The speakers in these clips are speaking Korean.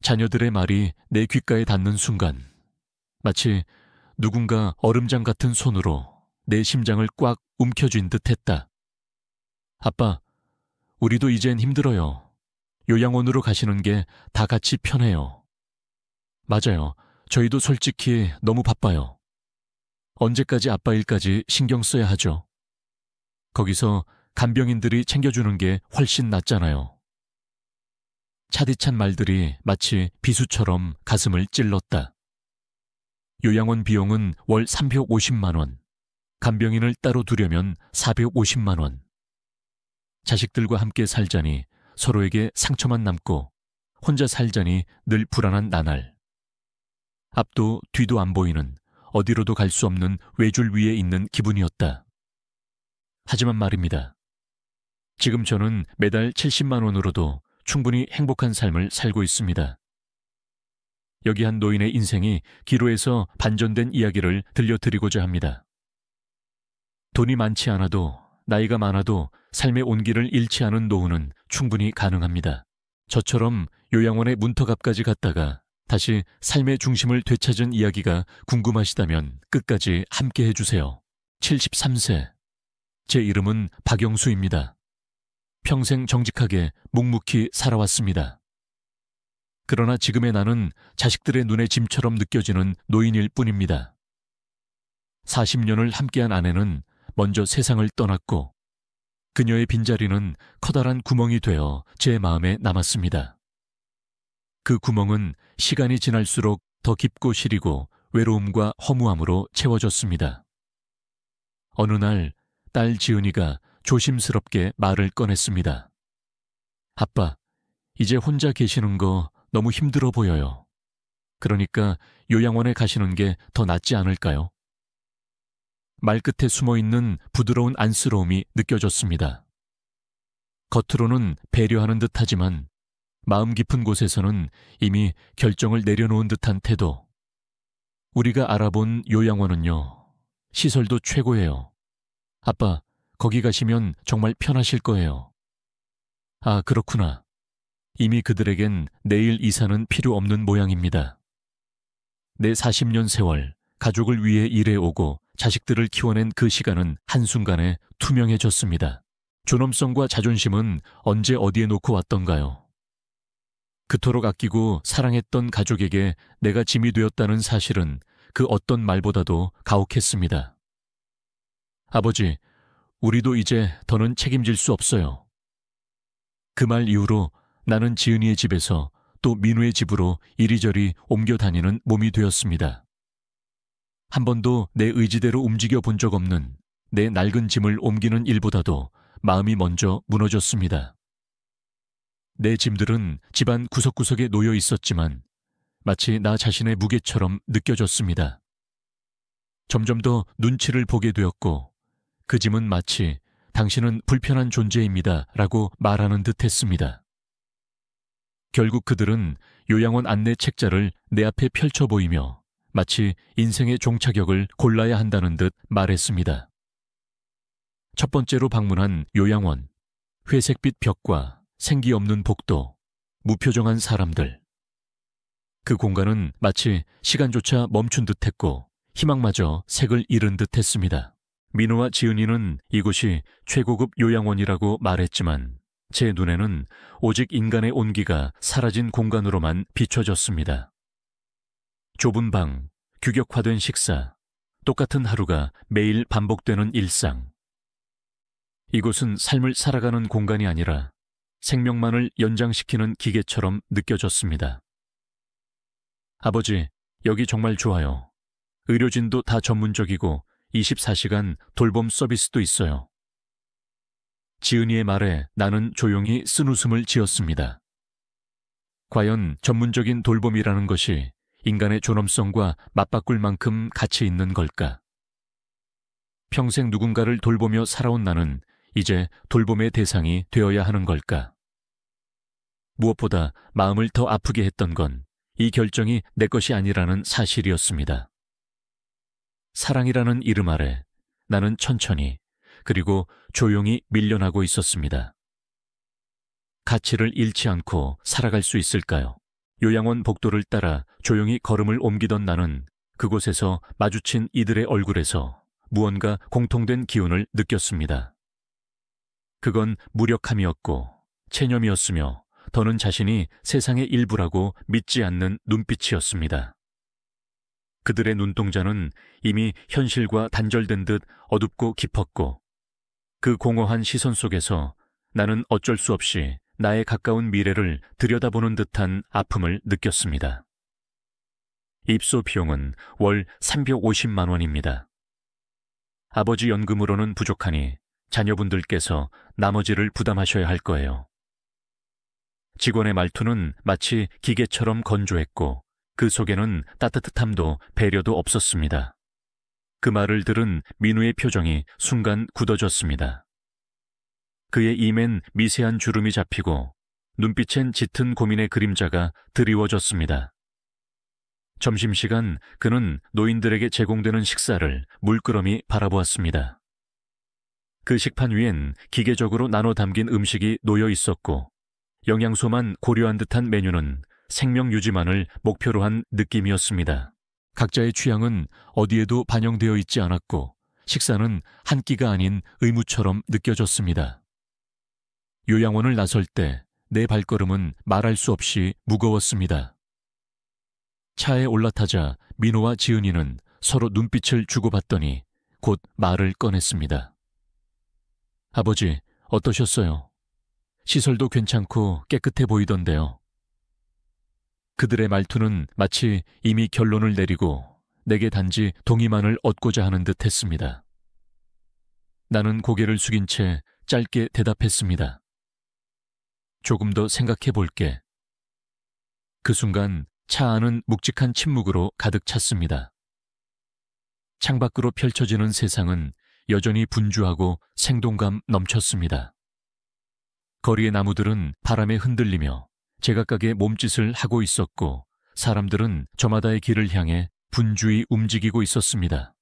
자녀들의 말이 내 귓가에 닿는 순간 마치 누군가 얼음장 같은 손으로 내 심장을 꽉 움켜쥔 듯 했다. 아빠, 우리도 이젠 힘들어요. 요양원으로 가시는 게 다 같이 편해요. 맞아요. 저희도 솔직히 너무 바빠요. 언제까지 아빠 일까지 신경 써야 하죠? 거기서 간병인들이 챙겨주는 게 훨씬 낫잖아요. 차디찬 말들이 마치 비수처럼 가슴을 찔렀다. 요양원 비용은 월 350만 원, 간병인을 따로 두려면 450만 원. 자식들과 함께 살자니 서로에게 상처만 남고 혼자 살자니 늘 불안한 나날. 앞도 뒤도 안 보이는 어디로도 갈 수 없는 외줄 위에 있는 기분이었다. 하지만 말입니다. 지금 저는 매달 70만 원으로도 충분히 행복한 삶을 살고 있습니다. 여기 한 노인의 인생이 기로에서 반전된 이야기를 들려드리고자 합니다. 돈이 많지 않아도 나이가 많아도 삶의 온기를 잃지 않은 노후는 충분히 가능합니다. 저처럼 요양원의 문턱 앞까지 갔다가 다시 삶의 중심을 되찾은 이야기가 궁금하시다면 끝까지 함께 해주세요. 73세. 제 이름은 박영수입니다. 평생 정직하게 묵묵히 살아왔습니다. 그러나 지금의 나는 자식들의 눈에 짐처럼 느껴지는 노인일 뿐입니다. 40년을 함께한 아내는 먼저 세상을 떠났고 그녀의 빈자리는 커다란 구멍이 되어 제 마음에 남았습니다. 그 구멍은 시간이 지날수록 더 깊고 시리고 외로움과 허무함으로 채워졌습니다. 어느 날 딸 지은이가 조심스럽게 말을 꺼냈습니다. 아빠, 이제 혼자 계시는 거 너무 힘들어 보여요. 그러니까 요양원에 가시는 게 더 낫지 않을까요? 말끝에 숨어있는 부드러운 안쓰러움이 느껴졌습니다. 겉으로는 배려하는 듯하지만 마음 깊은 곳에서는 이미 결정을 내려놓은 듯한 태도. 우리가 알아본 요양원은요, 시설도 최고예요. 아빠, 거기 가시면 정말 편하실 거예요. 아, 그렇구나. 이미 그들에겐 내일 이사는 필요 없는 모양입니다. 내 40년 세월, 가족을 위해 일해오고 자식들을 키워낸 그 시간은 한순간에 투명해졌습니다. 존엄성과 자존심은 언제 어디에 놓고 왔던가요? 그토록 아끼고 사랑했던 가족에게 내가 짐이 되었다는 사실은 그 어떤 말보다도 가혹했습니다. 아버지, 우리도 이제 더는 책임질 수 없어요. 그 말 이후로 나는 지은이의 집에서 또 민우의 집으로 이리저리 옮겨 다니는 몸이 되었습니다. 한 번도 내 의지대로 움직여 본 적 없는 내 낡은 짐을 옮기는 일보다도 마음이 먼저 무너졌습니다. 내 짐들은 집안 구석구석에 놓여 있었지만 마치 나 자신의 무게처럼 느껴졌습니다. 점점 더 눈치를 보게 되었고 그 짐은 마치 당신은 불편한 존재입니다 라고 말하는 듯 했습니다. 결국 그들은 요양원 안내 책자를 내 앞에 펼쳐 보이며 마치 인생의 종착역을 골라야 한다는 듯 말했습니다. 첫 번째로 방문한 요양원, 회색빛 벽과 생기 없는 복도, 무표정한 사람들. 그 공간은 마치 시간조차 멈춘 듯했고 희망마저 색을 잃은 듯했습니다. 민호와 지은이는 이곳이 최고급 요양원이라고 말했지만 제 눈에는 오직 인간의 온기가 사라진 공간으로만 비춰졌습니다. 좁은 방, 규격화된 식사, 똑같은 하루가 매일 반복되는 일상. 이곳은 삶을 살아가는 공간이 아니라 생명만을 연장시키는 기계처럼 느껴졌습니다. 아버지, 여기 정말 좋아요. 의료진도 다 전문적이고 24시간 돌봄 서비스도 있어요. 지은이의 말에 나는 조용히 쓴웃음을 지었습니다. 과연 전문적인 돌봄이라는 것이 인간의 존엄성과 맞바꿀 만큼 가치 있는 걸까? 평생 누군가를 돌보며 살아온 나는 이제 돌봄의 대상이 되어야 하는 걸까? 무엇보다 마음을 더 아프게 했던 건 이 결정이 내 것이 아니라는 사실이었습니다. 사랑이라는 이름 아래 나는 천천히 그리고 조용히 밀려나고 있었습니다. 가치를 잃지 않고 살아갈 수 있을까요? 요양원 복도를 따라 조용히 걸음을 옮기던 나는 그곳에서 마주친 이들의 얼굴에서 무언가 공통된 기운을 느꼈습니다. 그건 무력함이었고 체념이었으며 더는 자신이 세상의 일부라고 믿지 않는 눈빛이었습니다. 그들의 눈동자는 이미 현실과 단절된 듯 어둡고 깊었고 그 공허한 시선 속에서 나는 어쩔 수 없이 나의 가까운 미래를 들여다보는 듯한 아픔을 느꼈습니다. 입소 비용은 월 350만 원입니다. 아버지 연금으로는 부족하니 자녀분들께서 나머지를 부담하셔야 할 거예요. 직원의 말투는 마치 기계처럼 건조했고 그 속에는 따뜻함도 배려도 없었습니다. 그 말을 들은 민우의 표정이 순간 굳어졌습니다. 그의 입엔 미세한 주름이 잡히고 눈빛엔 짙은 고민의 그림자가 드리워졌습니다. 점심시간 그는 노인들에게 제공되는 식사를 물끄러미 바라보았습니다. 그 식판 위엔 기계적으로 나눠 담긴 음식이 놓여 있었고 영양소만 고려한 듯한 메뉴는 생명 유지만을 목표로 한 느낌이었습니다. 각자의 취향은 어디에도 반영되어 있지 않았고 식사는 한 끼가 아닌 의무처럼 느껴졌습니다. 요양원을 나설 때 내 발걸음은 말할 수 없이 무거웠습니다. 차에 올라타자 민호와 지은이는 서로 눈빛을 주고받더니 곧 말을 꺼냈습니다. 아버지, 어떠셨어요? 시설도 괜찮고 깨끗해 보이던데요. 그들의 말투는 마치 이미 결론을 내리고 내게 단지 동의만을 얻고자 하는 듯 했습니다. 나는 고개를 숙인 채 짧게 대답했습니다. 조금 더 생각해 볼게. 그 순간 차 안은 묵직한 침묵으로 가득 찼습니다. 창밖으로 펼쳐지는 세상은 여전히 분주하고 생동감 넘쳤습니다. 거리의 나무들은 바람에 흔들리며 제각각의 몸짓을 하고 있었고 사람들은 저마다의 길을 향해 분주히 움직이고 있었습니다.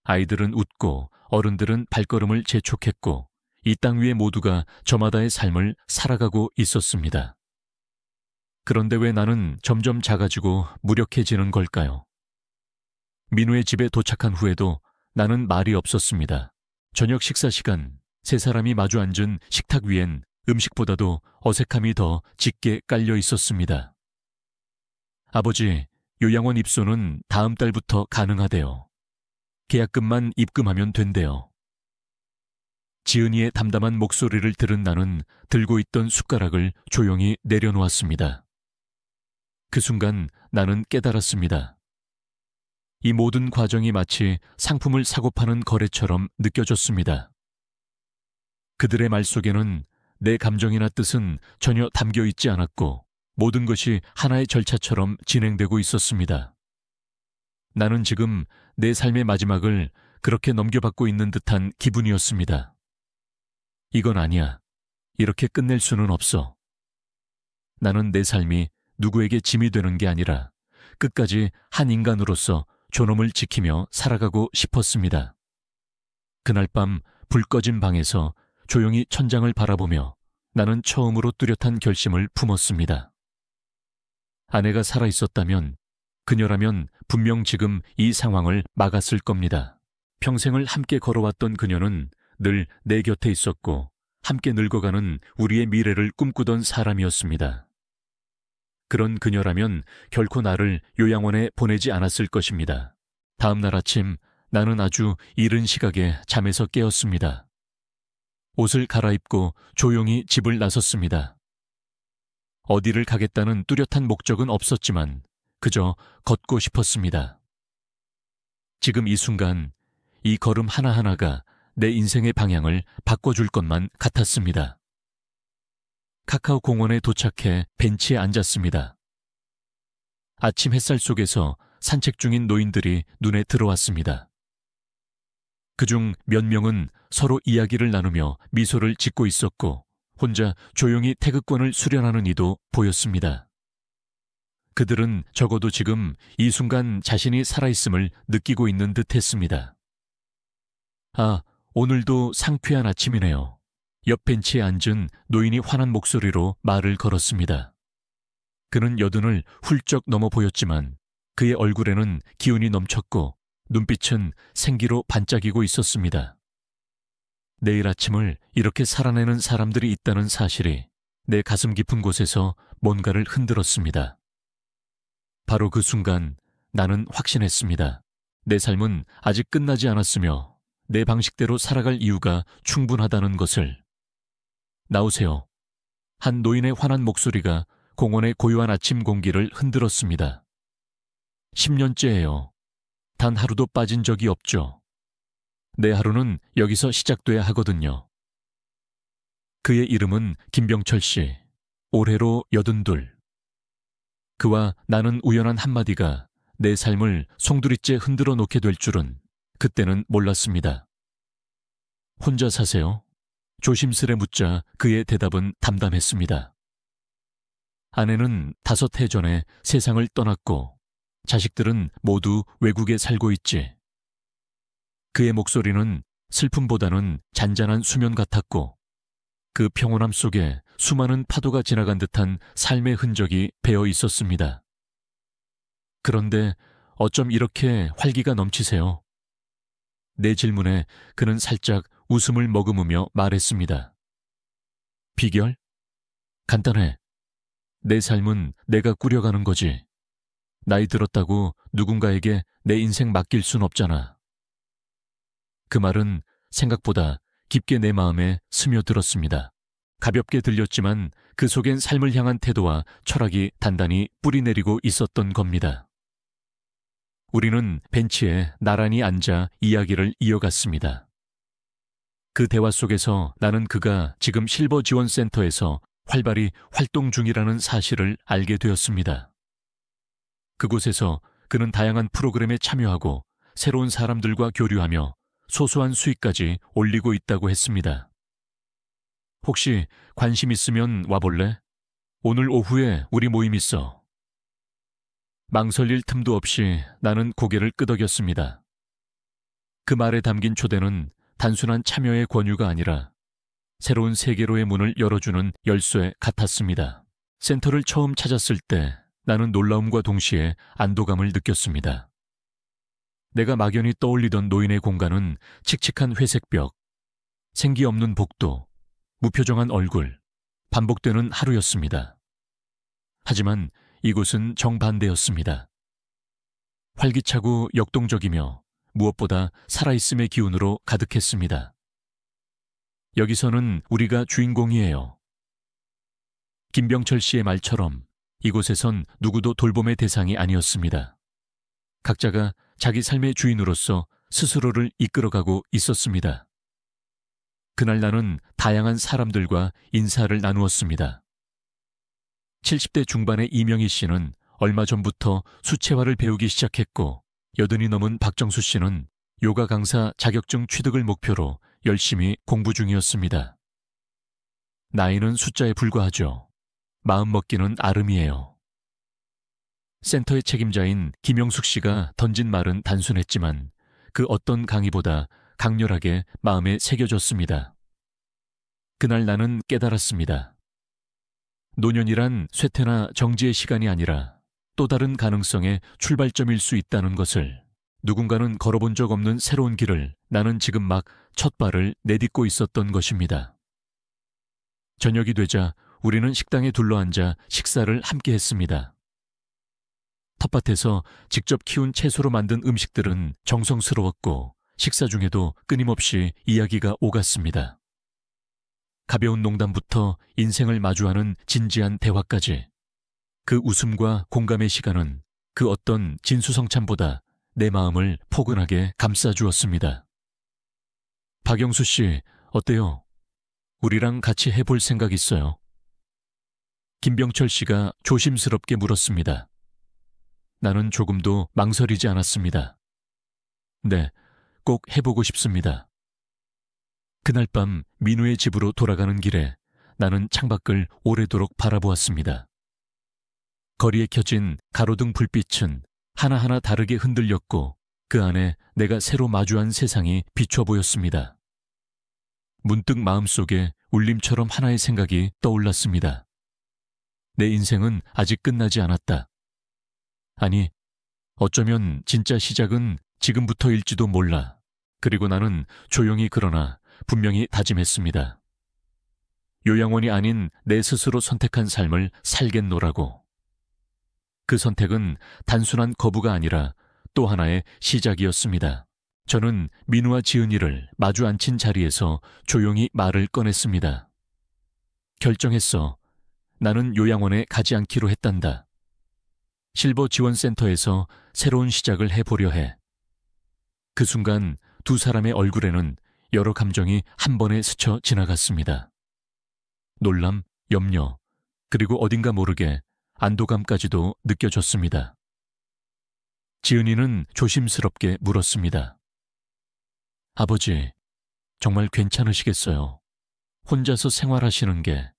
아이들은 웃고 어른들은 발걸음을 재촉했고 이 땅 위의 모두가 저마다의 삶을 살아가고 있었습니다. 그런데 왜 나는 점점 작아지고 무력해지는 걸까요? 민우의 집에 도착한 후에도 나는 말이 없었습니다. 저녁 식사 시간, 세 사람이 마주 앉은 식탁 위엔 음식보다도 어색함이 더 짙게 깔려 있었습니다. 아버지, 요양원 입소는 다음 달부터 가능하대요. 계약금만 입금하면 된대요. 지은이의 담담한 목소리를 들은 나는 들고 있던 숟가락을 조용히 내려놓았습니다. 그 순간 나는 깨달았습니다. 이 모든 과정이 마치 상품을 사고 파는 거래처럼 느껴졌습니다. 그들의 말 속에는 내 감정이나 뜻은 전혀 담겨 있지 않았고 모든 것이 하나의 절차처럼 진행되고 있었습니다. 나는 지금 내 삶의 마지막을 그렇게 넘겨받고 있는 듯한 기분이었습니다. 이건 아니야. 이렇게 끝낼 수는 없어. 나는 내 삶이 누구에게 짐이 되는 게 아니라 끝까지 한 인간으로서 존엄을 지키며 살아가고 싶었습니다. 그날 밤 불 꺼진 방에서 조용히 천장을 바라보며 나는 처음으로 뚜렷한 결심을 품었습니다. 아내가 살아있었다면 그녀라면 분명 지금 이 상황을 막았을 겁니다. 평생을 함께 걸어왔던 그녀는 늘 내 곁에 있었고 함께 늙어가는 우리의 미래를 꿈꾸던 사람이었습니다. 그런 그녀라면 결코 나를 요양원에 보내지 않았을 것입니다. 다음 날 아침 나는 아주 이른 시각에 잠에서 깨었습니다. 옷을 갈아입고 조용히 집을 나섰습니다. 어디를 가겠다는 뚜렷한 목적은 없었지만 그저 걷고 싶었습니다. 지금 이 순간 이 걸음 하나하나가 내 인생의 방향을 바꿔줄 것만 같았습니다. 카카오 공원에 도착해 벤치에 앉았습니다. 아침 햇살 속에서 산책 중인 노인들이 눈에 들어왔습니다. 그중 몇 명은 서로 이야기를 나누며 미소를 짓고 있었고 혼자 조용히 태극권을 수련하는 이도 보였습니다. 그들은 적어도 지금 이 순간 자신이 살아있음을 느끼고 있는 듯 했습니다. 아, 오늘도 상쾌한 아침이네요. 옆 벤치에 앉은 노인이 환한 목소리로 말을 걸었습니다. 그는 여든을 훌쩍 넘어 보였지만 그의 얼굴에는 기운이 넘쳤고 눈빛은 생기로 반짝이고 있었습니다. 내일 아침을 이렇게 살아내는 사람들이 있다는 사실이 내 가슴 깊은 곳에서 뭔가를 흔들었습니다. 바로 그 순간 나는 확신했습니다. 내 삶은 아직 끝나지 않았으며 내 방식대로 살아갈 이유가 충분하다는 것을. 나오세요. 한 노인의 환한 목소리가 공원의 고요한 아침 공기를 흔들었습니다. 10년째예요. 단 하루도 빠진 적이 없죠. 내 하루는 여기서 시작돼야 하거든요. 그의 이름은 김병철 씨. 올해로 82. 그와 나는 우연한 한마디가 내 삶을 송두리째 흔들어 놓게 될 줄은 그때는 몰랐습니다. 혼자 사세요? 조심스레 묻자 그의 대답은 담담했습니다. 아내는 5해 전에 세상을 떠났고 자식들은 모두 외국에 살고 있지. 그의 목소리는 슬픔보다는 잔잔한 수면 같았고 그 평온함 속에 수많은 파도가 지나간 듯한 삶의 흔적이 배어 있었습니다. 그런데 어쩜 이렇게 활기가 넘치세요? 내 질문에 그는 살짝 웃음을 머금으며 말했습니다. 비결? 간단해. 내 삶은 내가 꾸려가는 거지. 나이 들었다고 누군가에게 내 인생 맡길 순 없잖아. 그 말은 생각보다 깊게 내 마음에 스며들었습니다. 가볍게 들렸지만 그 속엔 삶을 향한 태도와 철학이 단단히 뿌리내리고 있었던 겁니다. 우리는 벤치에 나란히 앉아 이야기를 이어갔습니다. 그 대화 속에서 나는 그가 지금 실버 지원센터에서 활발히 활동 중이라는 사실을 알게 되었습니다. 그곳에서 그는 다양한 프로그램에 참여하고 새로운 사람들과 교류하며 소소한 수익까지 올리고 있다고 했습니다. 혹시 관심 있으면 와볼래? 오늘 오후에 우리 모임 있어. 망설일 틈도 없이 나는 고개를 끄덕였습니다. 그 말에 담긴 초대는 단순한 참여의 권유가 아니라 새로운 세계로의 문을 열어주는 열쇠 같았습니다. 센터를 처음 찾았을 때 나는 놀라움과 동시에 안도감을 느꼈습니다. 내가 막연히 떠올리던 노인의 공간은 칙칙한 회색벽, 생기 없는 복도, 무표정한 얼굴, 반복되는 하루였습니다. 하지만 이곳은 정반대였습니다. 활기차고 역동적이며 무엇보다 살아있음의 기운으로 가득했습니다. 여기서는 우리가 주인공이에요. 김병철 씨의 말처럼 이곳에선 누구도 돌봄의 대상이 아니었습니다. 각자가 자기 삶의 주인으로서 스스로를 이끌어가고 있었습니다. 그날 나는 다양한 사람들과 인사를 나누었습니다. 70대 중반의 이명희 씨는 얼마 전부터 수채화를 배우기 시작했고 80이 넘은 박정수 씨는 요가 강사 자격증 취득을 목표로 열심히 공부 중이었습니다. 나이는 숫자에 불과하죠. 마음먹기는 아름이에요. 센터의 책임자인 김영숙 씨가 던진 말은 단순했지만 그 어떤 강의보다 강렬하게 마음에 새겨졌습니다. 그날 나는 깨달았습니다. 노년이란 쇠퇴나 정지의 시간이 아니라 또 다른 가능성의 출발점일 수 있다는 것을. 누군가는 걸어본 적 없는 새로운 길을 나는 지금 막 첫 발을 내딛고 있었던 것입니다. 저녁이 되자 우리는 식당에 둘러앉아 식사를 함께 했습니다. 텃밭에서 직접 키운 채소로 만든 음식들은 정성스러웠고 식사 중에도 끊임없이 이야기가 오갔습니다. 가벼운 농담부터 인생을 마주하는 진지한 대화까지. 그 웃음과 공감의 시간은 그 어떤 진수성찬보다 내 마음을 포근하게 감싸주었습니다. 박영수 씨, 어때요? 우리랑 같이 해볼 생각 있어요? 김병철 씨가 조심스럽게 물었습니다. 나는 조금도 망설이지 않았습니다. 네, 꼭 해보고 싶습니다. 그날 밤 민우의 집으로 돌아가는 길에 나는 창밖을 오래도록 바라보았습니다. 거리에 켜진 가로등 불빛은 하나하나 다르게 흔들렸고 그 안에 내가 새로 마주한 세상이 비춰 보였습니다. 문득 마음속에 울림처럼 하나의 생각이 떠올랐습니다. 내 인생은 아직 끝나지 않았다. 아니, 어쩌면 진짜 시작은 지금부터일지도 몰라. 그리고 나는 조용히 그러나 분명히 다짐했습니다. 요양원이 아닌 내 스스로 선택한 삶을 살겠노라고. 그 선택은 단순한 거부가 아니라 또 하나의 시작이었습니다. 저는 민우와 지은이를 마주 앉힌 자리에서 조용히 말을 꺼냈습니다. 결정했어. 나는 요양원에 가지 않기로 했단다. 실버 지원센터에서 새로운 시작을 해보려 해. 그 순간 두 사람의 얼굴에는 여러 감정이 한 번에 스쳐 지나갔습니다. 놀람, 염려, 그리고 어딘가 모르게 안도감까지도 느껴졌습니다. 지은이는 조심스럽게 물었습니다. 아버지, 정말 괜찮으시겠어요? 혼자서 생활하시는 게.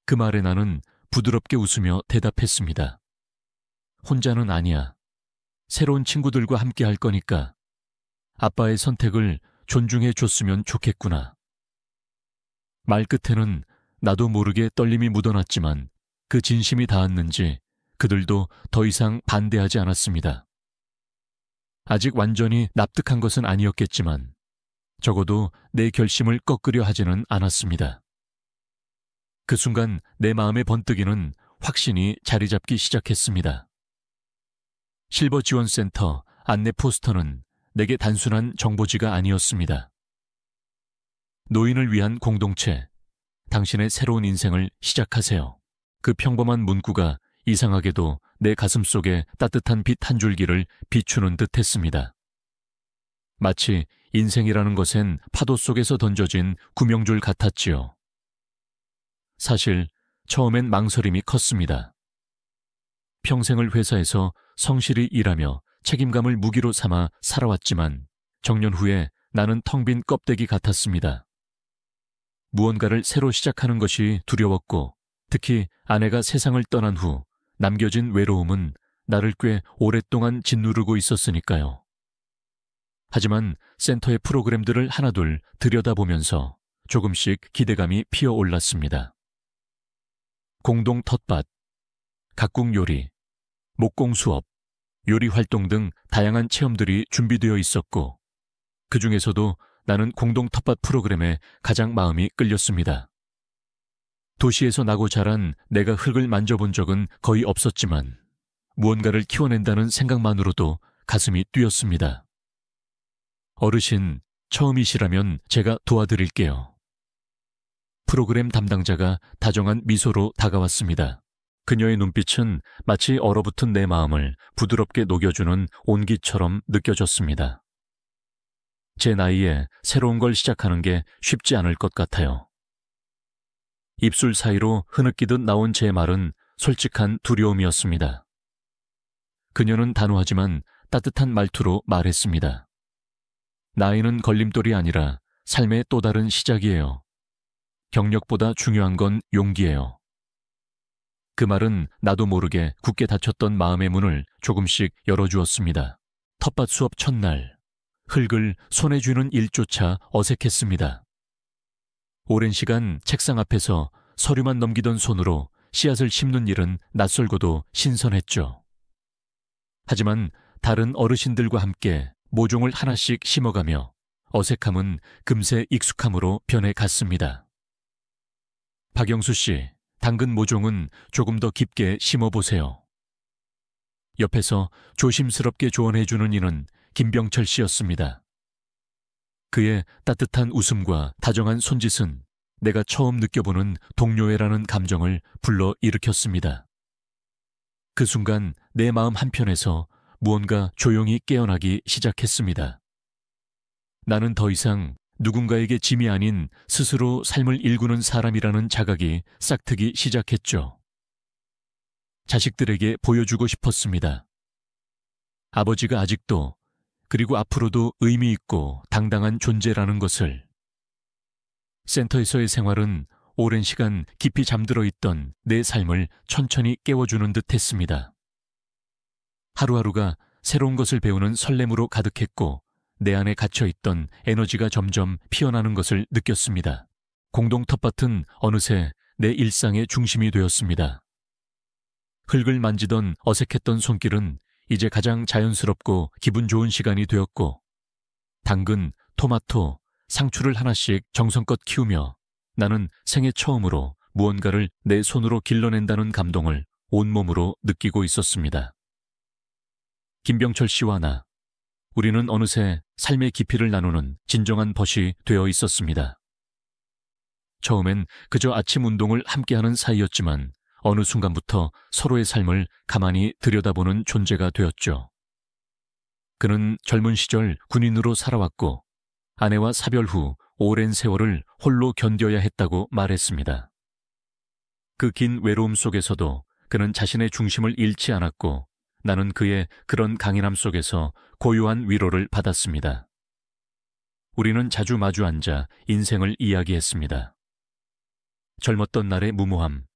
그 말에 나는 부드럽게 웃으며 대답했습니다. 혼자는 아니야. 새로운 친구들과 함께 할 거니까 아빠의 선택을 존중해 줬으면 좋겠구나. 말 끝에는 나도 모르게 떨림이 묻어났지만 그 진심이 닿았는지 그들도 더 이상 반대하지 않았습니다. 아직 완전히 납득한 것은 아니었겠지만 적어도 내 결심을 꺾으려 하지는 않았습니다. 그 순간 내 마음의 번뜩이는 확신이 자리 잡기 시작했습니다. 실버 지원센터 안내 포스터는 내게 단순한 정보지가 아니었습니다. 노인을 위한 공동체, 당신의 새로운 인생을 시작하세요. 그 평범한 문구가 이상하게도 내 가슴속에 따뜻한 빛 한 줄기를 비추는 듯 했습니다. 마치 인생이라는 것엔 파도 속에서 던져진 구명줄 같았지요. 사실 처음엔 망설임이 컸습니다. 평생을 회사에서 성실히 일하며 책임감을 무기로 삼아 살아왔지만 정년 후에 나는 텅 빈 껍데기 같았습니다. 무언가를 새로 시작하는 것이 두려웠고 특히 아내가 세상을 떠난 후 남겨진 외로움은 나를 꽤 오랫동안 짓누르고 있었으니까요. 하지만 센터의 프로그램들을 하나둘 들여다보면서 조금씩 기대감이 피어올랐습니다. 공동 텃밭, 가꿍 요리, 목공 수업, 요리 활동 등 다양한 체험들이 준비되어 있었고 그 중에서도 나는 공동 텃밭 프로그램에 가장 마음이 끌렸습니다. 도시에서 나고 자란 내가 흙을 만져본 적은 거의 없었지만 무언가를 키워낸다는 생각만으로도 가슴이 뛰었습니다. 어르신, 처음이시라면 제가 도와드릴게요. 프로그램 담당자가 다정한 미소로 다가왔습니다. 그녀의 눈빛은 마치 얼어붙은 내 마음을 부드럽게 녹여주는 온기처럼 느껴졌습니다. 제 나이에 새로운 걸 시작하는 게 쉽지 않을 것 같아요. 입술 사이로 흐느끼듯 나온 제 말은 솔직한 두려움이었습니다. 그녀는 단호하지만 따뜻한 말투로 말했습니다. 나이는 걸림돌이 아니라 삶의 또 다른 시작이에요. 경력보다 중요한 건 용기예요. 그 말은 나도 모르게 굳게 닫혔던 마음의 문을 조금씩 열어주었습니다. 텃밭 수업 첫날, 흙을 손에 쥐는 일조차 어색했습니다. 오랜 시간 책상 앞에서 서류만 넘기던 손으로 씨앗을 심는 일은 낯설고도 신선했죠. 하지만 다른 어르신들과 함께 모종을 하나씩 심어가며 어색함은 금세 익숙함으로 변해갔습니다. 박영수 씨, 당근 모종은 조금 더 깊게 심어보세요. 옆에서 조심스럽게 조언해주는 이는 김병철 씨였습니다. 그의 따뜻한 웃음과 다정한 손짓은 내가 처음 느껴보는 동료애라는 감정을 불러 일으켰습니다. 그 순간 내 마음 한편에서 무언가 조용히 깨어나기 시작했습니다. 나는 더 이상 누군가에게 짐이 아닌 스스로 삶을 일구는 사람이라는 자각이 싹트기 시작했죠. 자식들에게 보여주고 싶었습니다. 아버지가 아직도 그리고 앞으로도 의미 있고 당당한 존재라는 것을. 센터에서의 생활은 오랜 시간 깊이 잠들어 있던 내 삶을 천천히 깨워주는 듯 했습니다. 하루하루가 새로운 것을 배우는 설렘으로 가득했고 내 안에 갇혀있던 에너지가 점점 피어나는 것을 느꼈습니다. 공동 텃밭은 어느새 내 일상의 중심이 되었습니다. 흙을 만지던 어색했던 손길은 이제 가장 자연스럽고 기분 좋은 시간이 되었고, 당근, 토마토, 상추를 하나씩 정성껏 키우며 나는 생애 처음으로 무언가를 내 손으로 길러낸다는 감동을 온몸으로 느끼고 있었습니다. 김병철 씨와 나, 우리는 어느새 삶의 깊이를 나누는 진정한 벗이 되어 있었습니다. 처음엔 그저 아침 운동을 함께하는 사이였지만 어느 순간부터 서로의 삶을 가만히 들여다보는 존재가 되었죠. 그는 젊은 시절 군인으로 살아왔고 아내와 사별 후 오랜 세월을 홀로 견뎌야 했다고 말했습니다. 그 긴 외로움 속에서도 그는 자신의 중심을 잃지 않았고 나는 그의 그런 강인함 속에서 고요한 위로를 받았습니다. 우리는 자주 마주 앉아 인생을 이야기했습니다. 젊었던 날의 무모함,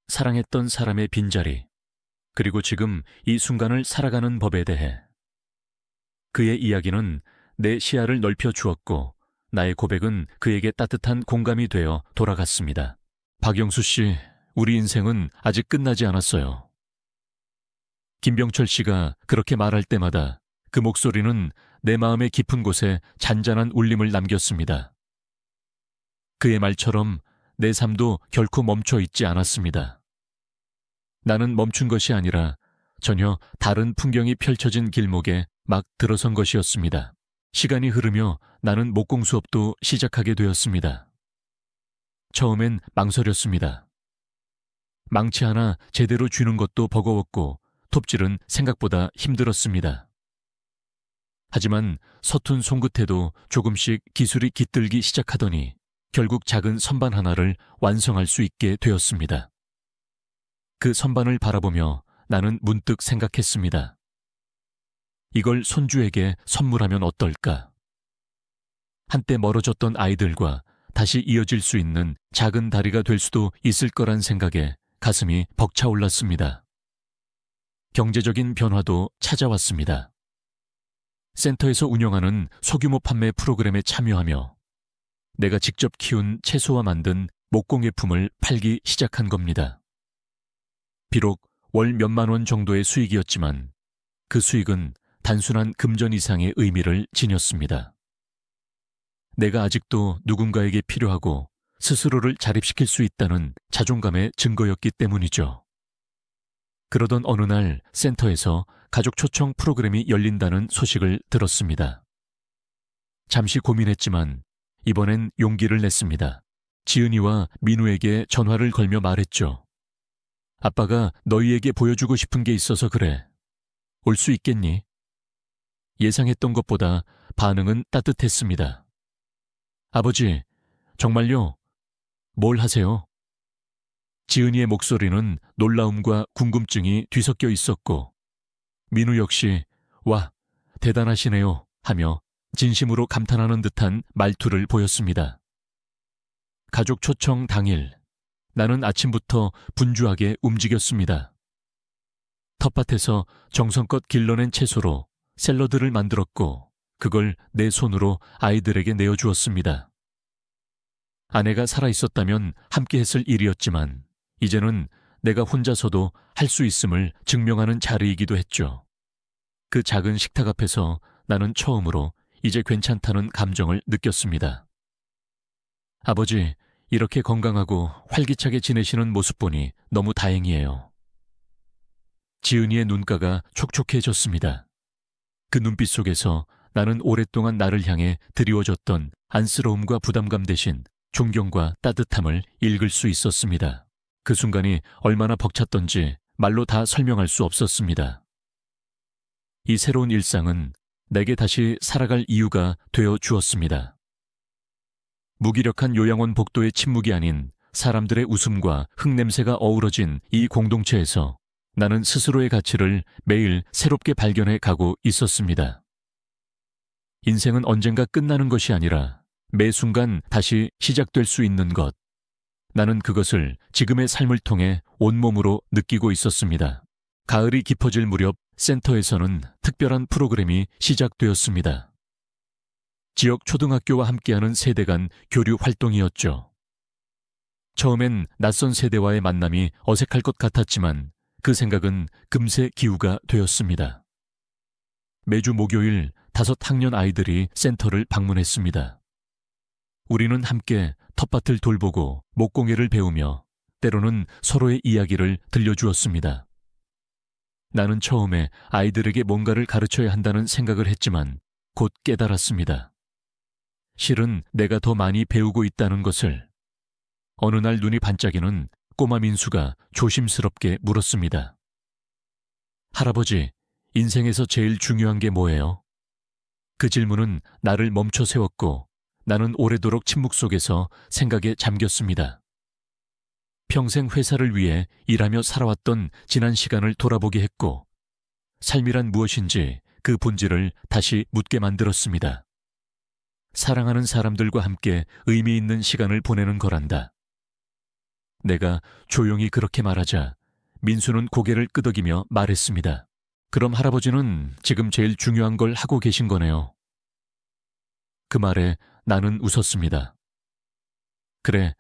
사랑했던 사람의 빈자리, 그리고 지금 이 순간을 살아가는 법에 대해. 그의 이야기는 내 시야를 넓혀 주었고 나의 고백은 그에게 따뜻한 공감이 되어 돌아갔습니다. 박영수 씨, 우리 인생은 아직 끝나지 않았어요. 김병철 씨가 그렇게 말할 때마다 그 목소리는 내 마음의 깊은 곳에 잔잔한 울림을 남겼습니다. 그의 말처럼 내 삶도 결코 멈춰 있지 않았습니다. 나는 멈춘 것이 아니라 전혀 다른 풍경이 펼쳐진 길목에 막 들어선 것이었습니다. 시간이 흐르며 나는 목공 수업도 시작하게 되었습니다. 처음엔 망설였습니다. 망치 하나 제대로 쥐는 것도 버거웠고 톱질은 생각보다 힘들었습니다. 하지만 서툰 손끝에도 조금씩 기술이 깃들기 시작하더니 결국 작은 선반 하나를 완성할 수 있게 되었습니다. 그 선반을 바라보며 나는 문득 생각했습니다. 이걸 손주에게 선물하면 어떨까? 한때 멀어졌던 아이들과 다시 이어질 수 있는 작은 다리가 될 수도 있을 거란 생각에 가슴이 벅차올랐습니다. 경제적인 변화도 찾아왔습니다. 센터에서 운영하는 소규모 판매 프로그램에 참여하며 내가 직접 키운 채소와 만든 목공예품을 팔기 시작한 겁니다. 비록 월 몇만 원 정도의 수익이었지만 그 수익은 단순한 금전 이상의 의미를 지녔습니다. 내가 아직도 누군가에게 필요하고 스스로를 자립시킬 수 있다는 자존감의 증거였기 때문이죠. 그러던 어느 날 센터에서 가족 초청 프로그램이 열린다는 소식을 들었습니다. 잠시 고민했지만 이번엔 용기를 냈습니다. 지은이와 민우에게 전화를 걸며 말했죠. 아빠가 너희에게 보여주고 싶은 게 있어서 그래. 올 수 있겠니? 예상했던 것보다 반응은 따뜻했습니다. 아버지, 정말요? 뭘 하세요? 지은이의 목소리는 놀라움과 궁금증이 뒤섞여 있었고 민우 역시 와, 대단하시네요 하며 진심으로 감탄하는 듯한 말투를 보였습니다. 가족 초청 당일, 나는 아침부터 분주하게 움직였습니다. 텃밭에서 정성껏 길러낸 채소로 샐러드를 만들었고 그걸 내 손으로 아이들에게 내어주었습니다. 아내가 살아있었다면 함께 했을 일이었지만 이제는 내가 혼자서도 할 수 있음을 증명하는 자리이기도 했죠. 그 작은 식탁 앞에서 나는 처음으로 이제 괜찮다는 감정을 느꼈습니다. 아버지, 이렇게 건강하고 활기차게 지내시는 모습 보니 너무 다행이에요. 지은이의 눈가가 촉촉해졌습니다. 그 눈빛 속에서 나는 오랫동안 나를 향해 드리워졌던 안쓰러움과 부담감 대신 존경과 따뜻함을 읽을 수 있었습니다. 그 순간이 얼마나 벅찼던지 말로 다 설명할 수 없었습니다. 이 새로운 일상은 내게 다시 살아갈 이유가 되어 주었습니다. 무기력한 요양원 복도의 침묵이 아닌 사람들의 웃음과 흙냄새가 어우러진 이 공동체에서 나는 스스로의 가치를 매일 새롭게 발견해 가고 있었습니다. 인생은 언젠가 끝나는 것이 아니라 매 순간 다시 시작될 수 있는 것. 나는 그것을 지금의 삶을 통해 온몸으로 느끼고 있었습니다. 가을이 깊어질 무렵 센터에서는 특별한 프로그램이 시작되었습니다. 지역 초등학교와 함께하는 세대 간 교류 활동이었죠. 처음엔 낯선 세대와의 만남이 어색할 것 같았지만 그 생각은 금세 기우가 되었습니다. 매주 목요일 5학년 아이들이 센터를 방문했습니다. 우리는 함께 텃밭을 돌보고 목공예를 배우며 때로는 서로의 이야기를 들려주었습니다. 나는 처음에 아이들에게 뭔가를 가르쳐야 한다는 생각을 했지만 곧 깨달았습니다. 실은 내가 더 많이 배우고 있다는 것을. 어느 날 눈이 반짝이는 꼬마 민수가 조심스럽게 물었습니다. 할아버지, 인생에서 제일 중요한 게 뭐예요? 그 질문은 나를 멈춰 세웠고 나는 오래도록 침묵 속에서 생각에 잠겼습니다. 평생 회사를 위해 일하며 살아왔던 지난 시간을 돌아보게 했고 삶이란 무엇인지 그 본질을 다시 묻게 만들었습니다. 사랑하는 사람들과 함께 의미 있는 시간을 보내는 거란다. 내가 조용히 그렇게 말하자 민수는 고개를 끄덕이며 말했습니다. 그럼 할아버지는 지금 제일 중요한 걸 하고 계신 거네요. 그 말에 나는 웃었습니다. 그래,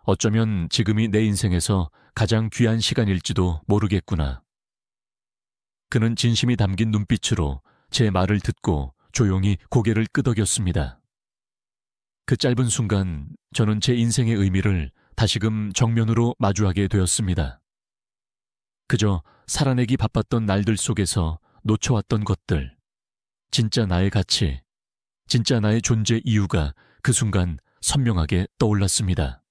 어쩌면 지금이 내 인생에서 가장 귀한 시간일지도 모르겠구나. 그는 진심이 담긴 눈빛으로 제 말을 듣고 조용히 고개를 끄덕였습니다. 그 짧은 순간 저는 제 인생의 의미를 다시금 정면으로 마주하게 되었습니다. 그저 살아내기 바빴던 날들 속에서 놓쳐왔던 것들, 진짜 나의 가치, 진짜 나의 존재 이유가 그 순간 선명하게 떠올랐습니다.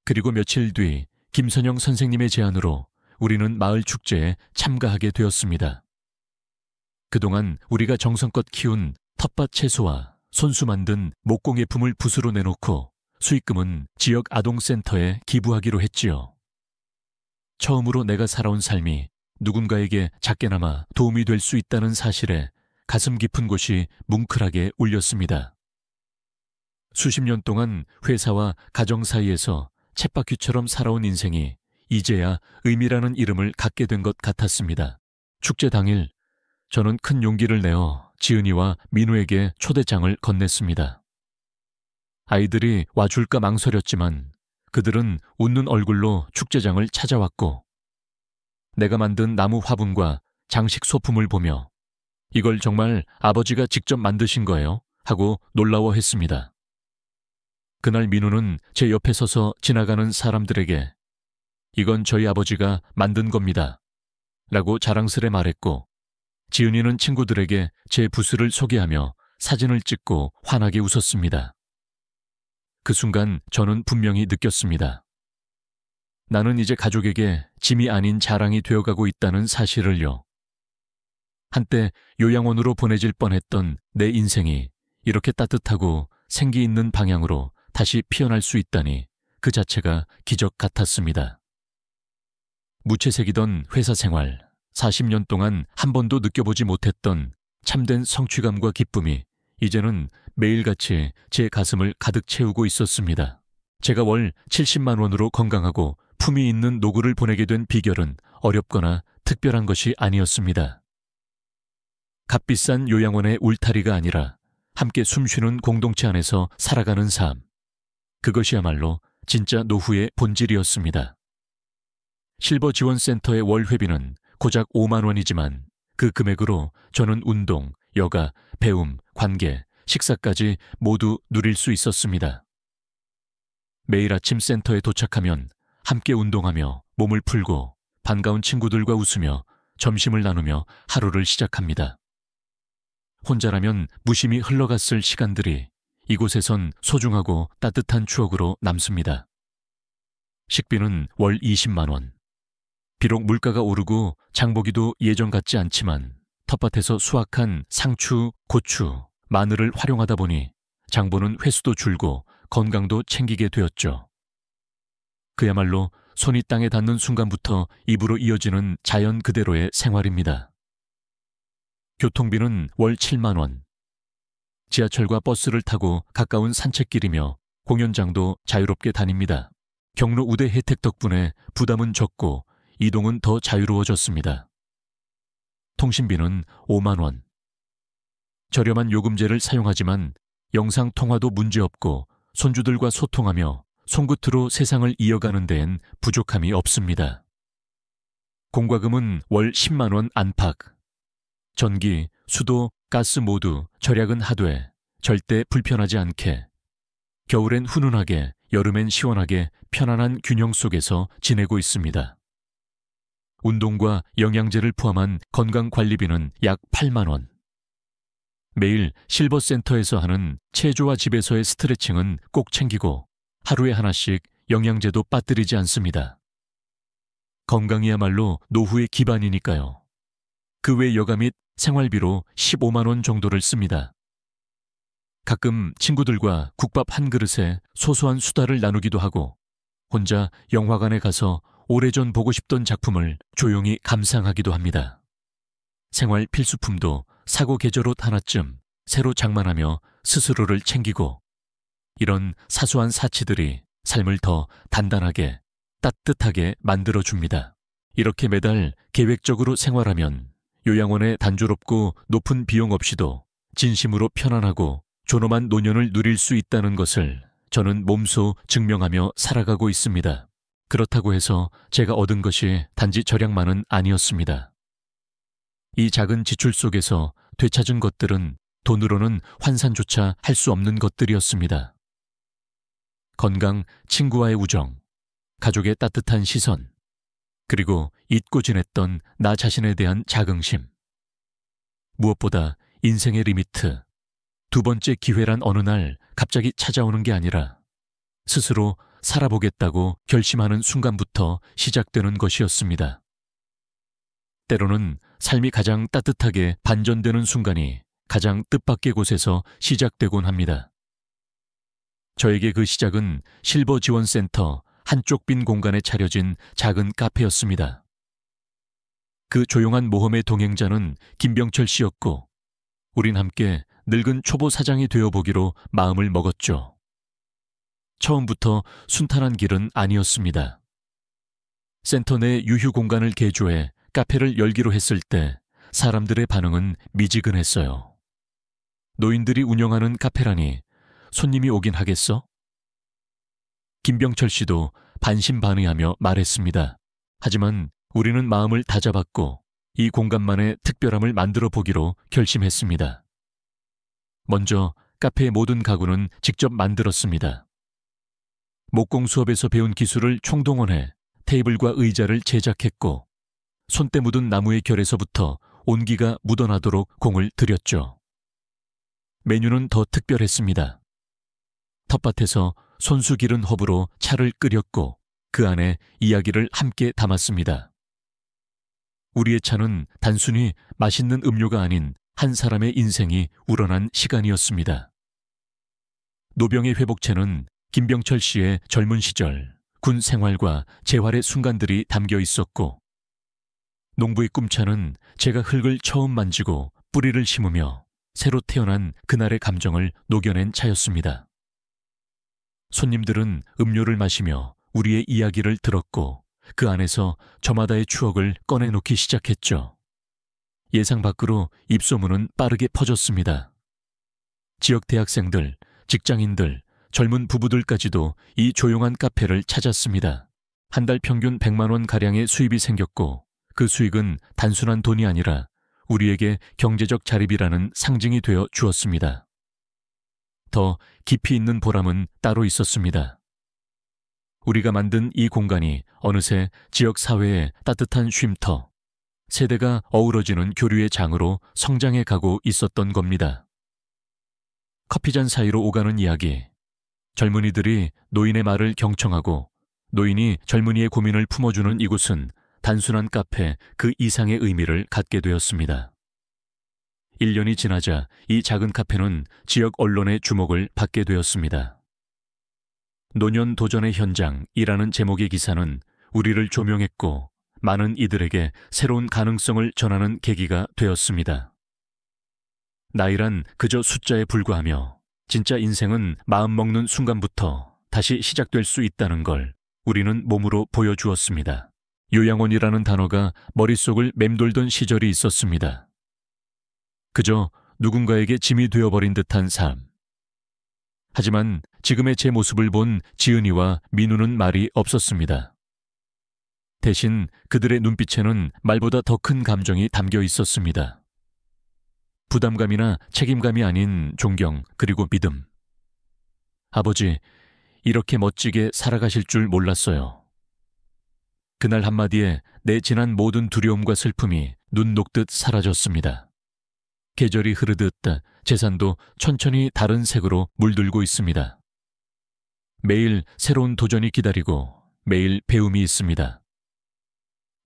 그리고 며칠 뒤 김선영 선생님의 제안으로 우리는 마을 축제에 참가하게 되었습니다. 그동안 우리가 정성껏 키운 텃밭 채소와 손수 만든 목공예품을 붓으로 내놓고 수익금은 지역 아동센터에 기부하기로 했지요. 처음으로 내가 살아온 삶이 누군가에게 작게나마 도움이 될 수 있다는 사실에 가슴 깊은 곳이 뭉클하게 울렸습니다. 수십 년 동안 회사와 가정 사이에서 쳇바퀴처럼 살아온 인생이 이제야 의미라는 이름을 갖게 된 것 같았습니다. 축제 당일 저는 큰 용기를 내어 지은이와 민우에게 초대장을 건넸습니다. 아이들이 와줄까 망설였지만 그들은 웃는 얼굴로 축제장을 찾아왔고 내가 만든 나무 화분과 장식 소품을 보며 이걸 정말 아버지가 직접 만드신 거예요? 하고 놀라워했습니다. 그날 민우는 제 옆에 서서 지나가는 사람들에게 이건 저희 아버지가 만든 겁니다. 라고 자랑스레 말했고 지은이는 친구들에게 제 부스를 소개하며 사진을 찍고 환하게 웃었습니다. 그 순간 저는 분명히 느꼈습니다. 나는 이제 가족에게 짐이 아닌 자랑이 되어가고 있다는 사실을요. 한때 요양원으로 보내질 뻔했던 내 인생이 이렇게 따뜻하고 생기 있는 방향으로 다시 피어날 수 있다니 그 자체가 기적 같았습니다. 무채색이던 회사 생활, 40년 동안 한 번도 느껴보지 못했던 참된 성취감과 기쁨이 이제는 매일같이 제 가슴을 가득 채우고 있었습니다. 제가 월 70만 원으로 건강하고 품위 있는 노후를 보내게 된 비결은 어렵거나 특별한 것이 아니었습니다. 값비싼 요양원의 울타리가 아니라 함께 숨쉬는 공동체 안에서 살아가는 삶. 그것이야말로 진짜 노후의 본질이었습니다. 실버 지원센터의 월 회비는 고작 5만 원이지만 그 금액으로 저는 운동, 여가, 배움, 관계, 식사까지 모두 누릴 수 있었습니다. 매일 아침 센터에 도착하면 함께 운동하며 몸을 풀고 반가운 친구들과 웃으며 점심을 나누며 하루를 시작합니다. 혼자라면 무심히 흘러갔을 시간들이 이곳에선 소중하고 따뜻한 추억으로 남습니다. 식비는 월 20만 원. 비록 물가가 오르고 장보기도 예전 같지 않지만 텃밭에서 수확한 상추, 고추, 마늘을 활용하다 보니 장보는 횟수도 줄고 건강도 챙기게 되었죠. 그야말로 손이 땅에 닿는 순간부터 입으로 이어지는 자연 그대로의 생활입니다. 교통비는 월 7만 원. 지하철과 버스를 타고 가까운 산책길이며 공연장도 자유롭게 다닙니다. 경로 우대 혜택 덕분에 부담은 적고 이동은 더 자유로워졌습니다. 통신비는 5만 원. 저렴한 요금제를 사용하지만 영상통화도 문제없고 손주들과 소통하며 손끝으로 세상을 이어가는 데엔 부족함이 없습니다. 공과금은 월 10만 원 안팎. 전기, 수도, 가스 모두 절약은 하되 절대 불편하지 않게, 겨울엔 훈훈하게, 여름엔 시원하게 편안한 균형 속에서 지내고 있습니다. 운동과 영양제를 포함한 건강관리비는 약 8만 원. 매일 실버센터에서 하는 체조와 집에서의 스트레칭은 꼭 챙기고 하루에 하나씩 영양제도 빠뜨리지 않습니다. 건강이야말로 노후의 기반이니까요. 그 외 여가 및 생활비로 15만 원 정도를 씁니다. 가끔 친구들과 국밥 한 그릇에 소소한 수다를 나누기도 하고 혼자 영화관에 가서 오래전 보고 싶던 작품을 조용히 감상하기도 합니다. 생활 필수품도 사고 계절옷 하나쯤 새로 장만하며 스스로를 챙기고, 이런 사소한 사치들이 삶을 더 단단하게, 따뜻하게 만들어줍니다. 이렇게 매달 계획적으로 생활하면 요양원에 단조롭고 높은 비용 없이도 진심으로 편안하고 존엄한 노년을 누릴 수 있다는 것을 저는 몸소 증명하며 살아가고 있습니다. 그렇다고 해서 제가 얻은 것이 단지 절약만은 아니었습니다. 이 작은 지출 속에서 되찾은 것들은 돈으로는 환산조차 할 수 없는 것들이었습니다. 건강, 친구와의 우정, 가족의 따뜻한 시선, 그리고 잊고 지냈던 나 자신에 대한 자긍심. 무엇보다 인생의 리미트, 두 번째 기회란 어느 날 갑자기 찾아오는 게 아니라 스스로 살아보겠다고 결심하는 순간부터 시작되는 것이었습니다. 때로는 삶이 가장 따뜻하게 반전되는 순간이 가장 뜻밖의 곳에서 시작되곤 합니다. 저에게 그 시작은 실버 지원센터 한쪽 빈 공간에 차려진 작은 카페였습니다. 그 조용한 모험의 동행자는 김병철 씨였고, 우린 함께 늙은 초보 사장이 되어보기로 마음을 먹었죠. 처음부터 순탄한 길은 아니었습니다. 센터 내 유휴 공간을 개조해 카페를 열기로 했을 때 사람들의 반응은 미지근했어요. 노인들이 운영하는 카페라니 손님이 오긴 하겠어? 김병철 씨도 반신반의하며 말했습니다. 하지만 우리는 마음을 다잡았고 이 공간만의 특별함을 만들어 보기로 결심했습니다. 먼저 카페의 모든 가구는 직접 만들었습니다. 목공 수업에서 배운 기술을 총동원해 테이블과 의자를 제작했고, 손때 묻은 나무의 결에서부터 온기가 묻어나도록 공을 들였죠. 메뉴는 더 특별했습니다. 텃밭에서 손수 기른 허브로 차를 끓였고 그 안에 이야기를 함께 담았습니다. 우리의 차는 단순히 맛있는 음료가 아닌 한 사람의 인생이 우러난 시간이었습니다. 노병의 회복체는 김병철 씨의 젊은 시절, 군 생활과 재활의 순간들이 담겨 있었고, 농부의 꿈차는 제가 흙을 처음 만지고 뿌리를 심으며 새로 태어난 그날의 감정을 녹여낸 차였습니다. 손님들은 음료를 마시며 우리의 이야기를 들었고 그 안에서 저마다의 추억을 꺼내놓기 시작했죠. 예상 밖으로 입소문은 빠르게 퍼졌습니다. 지역 대학생들, 직장인들, 젊은 부부들까지도 이 조용한 카페를 찾았습니다. 한 달 평균 100만 원 가량의 수입이 생겼고 그 수익은 단순한 돈이 아니라 우리에게 경제적 자립이라는 상징이 되어 주었습니다. 더 깊이 있는 보람은 따로 있었습니다. 우리가 만든 이 공간이 어느새 지역 사회의 따뜻한 쉼터, 세대가 어우러지는 교류의 장으로 성장해 가고 있었던 겁니다. 커피잔 사이로 오가는 이야기, 젊은이들이 노인의 말을 경청하고 노인이 젊은이의 고민을 품어주는 이곳은 단순한 카페 그 이상의 의미를 갖게 되었습니다. 1년이 지나자 이 작은 카페는 지역 언론의 주목을 받게 되었습니다. 노년 도전의 현장이라는 제목의 기사는 우리를 조명했고 많은 이들에게 새로운 가능성을 전하는 계기가 되었습니다. 나이란 그저 숫자에 불과하며 진짜 인생은 마음먹는 순간부터 다시 시작될 수 있다는 걸 우리는 몸으로 보여주었습니다. 요양원이라는 단어가 머릿속을 맴돌던 시절이 있었습니다. 그저 누군가에게 짐이 되어버린 듯한 삶. 하지만 지금의 제 모습을 본 지은이와 민우는 말이 없었습니다. 대신 그들의 눈빛에는 말보다 더 큰 감정이 담겨 있었습니다. 부담감이나 책임감이 아닌 존경 그리고 믿음. 아버지, 이렇게 멋지게 살아가실 줄 몰랐어요. 그날 한마디에 내 지난 모든 두려움과 슬픔이 눈 녹듯 사라졌습니다. 계절이 흐르듯 재산도 천천히 다른 색으로 물들고 있습니다. 매일 새로운 도전이 기다리고 매일 배움이 있습니다.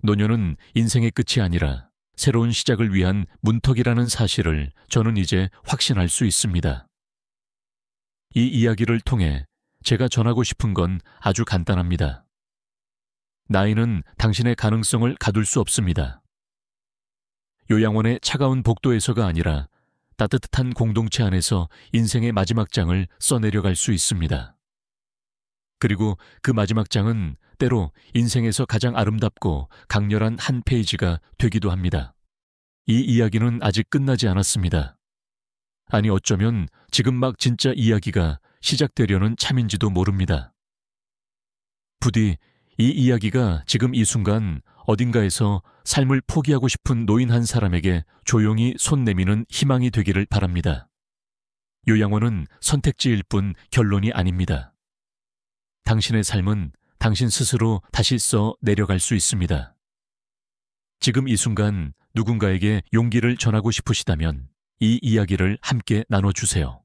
노년은 인생의 끝이 아니라 새로운 시작을 위한 문턱이라는 사실을 저는 이제 확신할 수 있습니다. 이 이야기를 통해 제가 전하고 싶은 건 아주 간단합니다. 나이는 당신의 가능성을 가둘 수 없습니다. 요양원의 차가운 복도에서가 아니라 따뜻한 공동체 안에서 인생의 마지막 장을 써내려갈 수 있습니다. 그리고 그 마지막 장은 때로 인생에서 가장 아름답고 강렬한 한 페이지가 되기도 합니다. 이 이야기는 아직 끝나지 않았습니다. 아니, 어쩌면 지금 막 진짜 이야기가 시작되려는 참인지도 모릅니다. 부디 이 이야기가 지금 이 순간 어딘가에서 삶을 포기하고 싶은 노인 한 사람에게 조용히 손 내미는 희망이 되기를 바랍니다. 요양원은 선택지일 뿐 결론이 아닙니다. 당신의 삶은 당신 스스로 다시 써 내려갈 수 있습니다. 지금 이 순간 누군가에게 용기를 전하고 싶으시다면 이 이야기를 함께 나눠주세요.